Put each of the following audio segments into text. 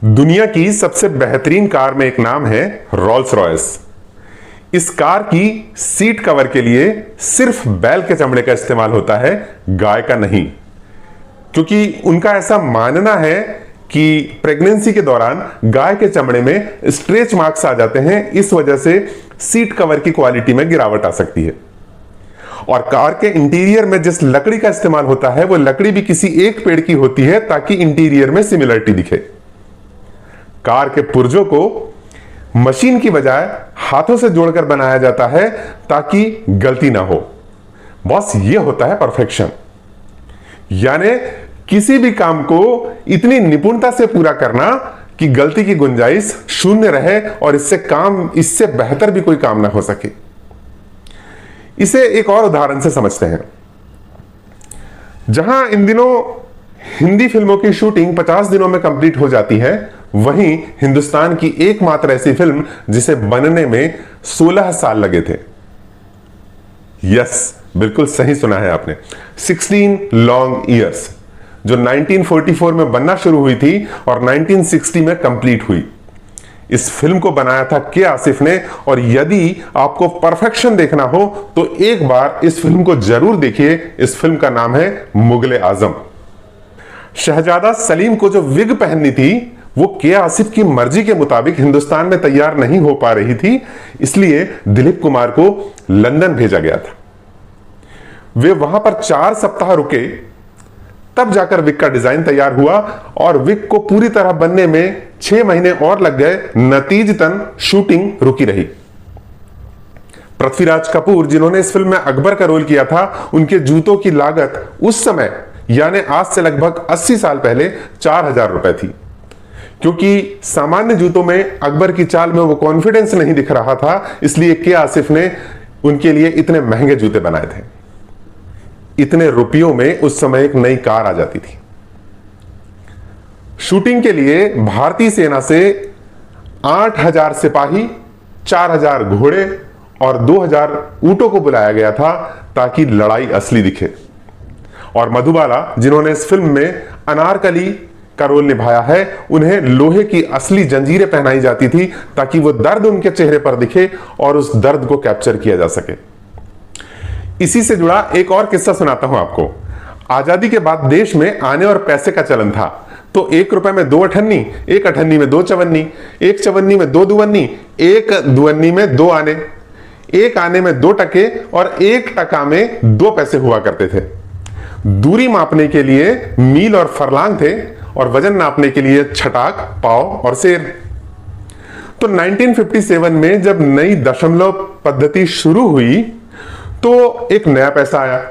दुनिया की सबसे बेहतरीन कार में एक नाम है रोल्स रॉयस। इस कार की सीट कवर के लिए सिर्फ बैल के चमड़े का इस्तेमाल होता है, गाय का नहीं, क्योंकि उनका ऐसा मानना है कि प्रेगनेंसी के दौरान गाय के चमड़े में स्ट्रेच मार्क्स आ जाते हैं, इस वजह से सीट कवर की क्वालिटी में गिरावट आ सकती है। और कार के इंटीरियर में जिस लकड़ी का इस्तेमाल होता है वो लकड़ी भी किसी एक पेड़ की होती है ताकि इंटीरियर में सिमिलरिटी दिखे। कार के पुर्जों को मशीन की बजाय हाथों से जोड़कर बनाया जाता है ताकि गलती ना हो। बस ये होता है परफेक्शन, यानी किसी भी काम को इतनी निपुणता से पूरा करना कि गलती की गुंजाइश शून्य रहे और इससे बेहतर भी कोई काम ना हो सके। इसे एक और उदाहरण से समझते हैं। जहां इन दिनों हिंदी फिल्मों की शूटिंग 50 दिनों में कंप्लीट हो जाती है, वहीं हिंदुस्तान की एकमात्र ऐसी फिल्म जिसे बनने में 16 साल लगे थे। यस, बिल्कुल सही सुना है आपने, 16 लॉन्ग ईयर्स, जो 1944 में बनना शुरू हुई थी और 1960 में कंप्लीट हुई। इस फिल्म को बनाया था के आसिफ ने, और यदि आपको परफेक्शन देखना हो तो एक बार इस फिल्म को जरूर देखिए। इस फिल्म का नाम है मुगले आजम। शहजादा सलीम को जो विग पहननी थी वो के आसिफ की मर्जी के मुताबिक हिंदुस्तान में तैयार नहीं हो पा रही थी, इसलिए दिलीप कुमार को लंदन भेजा गया था। वे वहां पर 4 सप्ताह रुके, तब जाकर विग का डिजाइन तैयार हुआ और विग को पूरी तरह बनने में 6 महीने और लग गए। नतीजतन शूटिंग रुकी रही। पृथ्वीराज कपूर, जिन्होंने इस फिल्म में अकबर का रोल किया था, उनके जूतों की लागत उस समय यानी आज से लगभग 80 साल पहले 4000 रुपए थी, क्योंकि सामान्य जूतों में अकबर की चाल में वो कॉन्फिडेंस नहीं दिख रहा था, इसलिए के आसिफ ने उनके लिए इतने महंगे जूते बनाए थे। इतने रुपयों में उस समय एक नई कार आ जाती थी। शूटिंग के लिए भारतीय सेना से 8000 सिपाही, 4000 घोड़े और 2000 ऊंटों को बुलाया गया था ताकि लड़ाई असली दिखे। और मधुबाला, जिन्होंने इस फिल्म में अनारकली का रोल निभाया है, उन्हें लोहे की असली जंजीरें पहनाई जाती थी ताकि वो दर्द उनके चेहरे पर दिखे और उस दर्द को कैप्चर किया जा सके। इसी से जुड़ा एक और किस्सा सुनाता हूं आपको। आजादी के बाद देश में आने और पैसे का चलन था, तो 1 रुपए में 2 अठन्नी, 1 अठन्नी में 2 चवन्नी, 1 चवन्नी में 2 दुवन्नी, 1 दुवन्नी में 2 आने, 1 आने में 2 टके और 1 टका में 2 पैसे हुआ करते थे। दूरी मापने के लिए मील और फरलांग थे और वजन नापने के लिए छटाक, पाव और सेर। तो 1957 में जब नई दशमलव पद्धति शुरू हुई तो एक नया पैसा आया,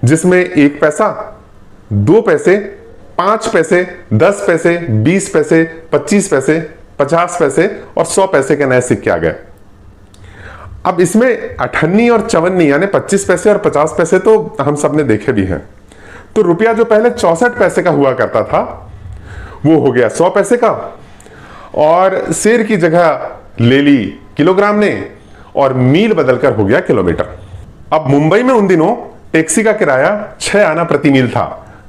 जिसमें 1 पैसा, 2 पैसे, 5 पैसे, 10 पैसे, 20 पैसे, 25 पैसे, 50 पैसे और 100 पैसे के नए सिक्के आ गए। अब इसमें अठन्नी और चवन्नी यानी 25 पैसे और 50 पैसे तो हम सबने देखे भी हैं। तो रुपया जो पहले 64 पैसे का हुआ करता था वो हो गया 100 पैसे का, और सेर की जगह ले ली किलोग्राम ने और मील बदलकर हो गया किलोमीटर। अब मुंबई में उन दिनों टैक्सी का किराया 6 आना प्रति मील था,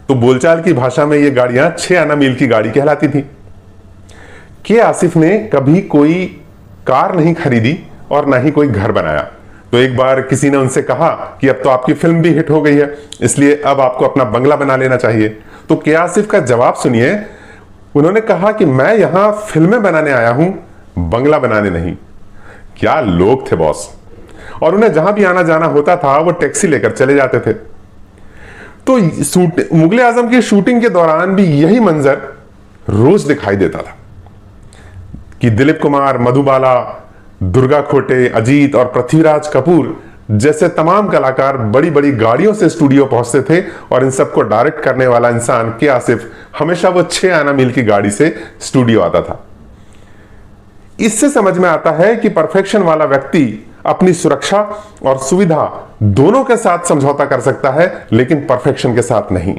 तो बोलचाल की भाषा में ये गाड़ियां 6 आना मील की गाड़ी कहलाती थी। के आसिफ ने कभी कोई कार नहीं खरीदी और ना ही कोई घर बनाया। तो एक बार किसी ने उनसे कहा कि अब तो आपकी फिल्म भी हिट हो गई है, इसलिए अब आपको अपना बंगला बना लेना चाहिए। तो के आसिफ का जवाब सुनिए। उन्होंने कहा कि मैं यहां फिल्में बनाने आया हूं, बंगला बनाने नहीं। क्या लोग थे बॉस, और उन्हें जहां भी आना जाना होता था वो टैक्सी लेकर चले जाते थे। तो मुगले आजम की शूटिंग के दौरान भी यही मंजर रोज दिखाई देता था कि दिलीप कुमार, मधुबाला, दुर्गा खोटे, अजीत और पृथ्वीराज कपूर जैसे तमाम कलाकार बड़ी बड़ी गाड़ियों से स्टूडियो पहुंचते थे, और इन सबको डायरेक्ट करने वाला इंसान के आसिफ हमेशा वो 6 आना मील की गाड़ी से स्टूडियो आता था। इससे समझ में आता है कि परफेक्शन वाला व्यक्ति अपनी सुरक्षा और सुविधा दोनों के साथ समझौता कर सकता है, लेकिन परफेक्शन के साथ नहीं।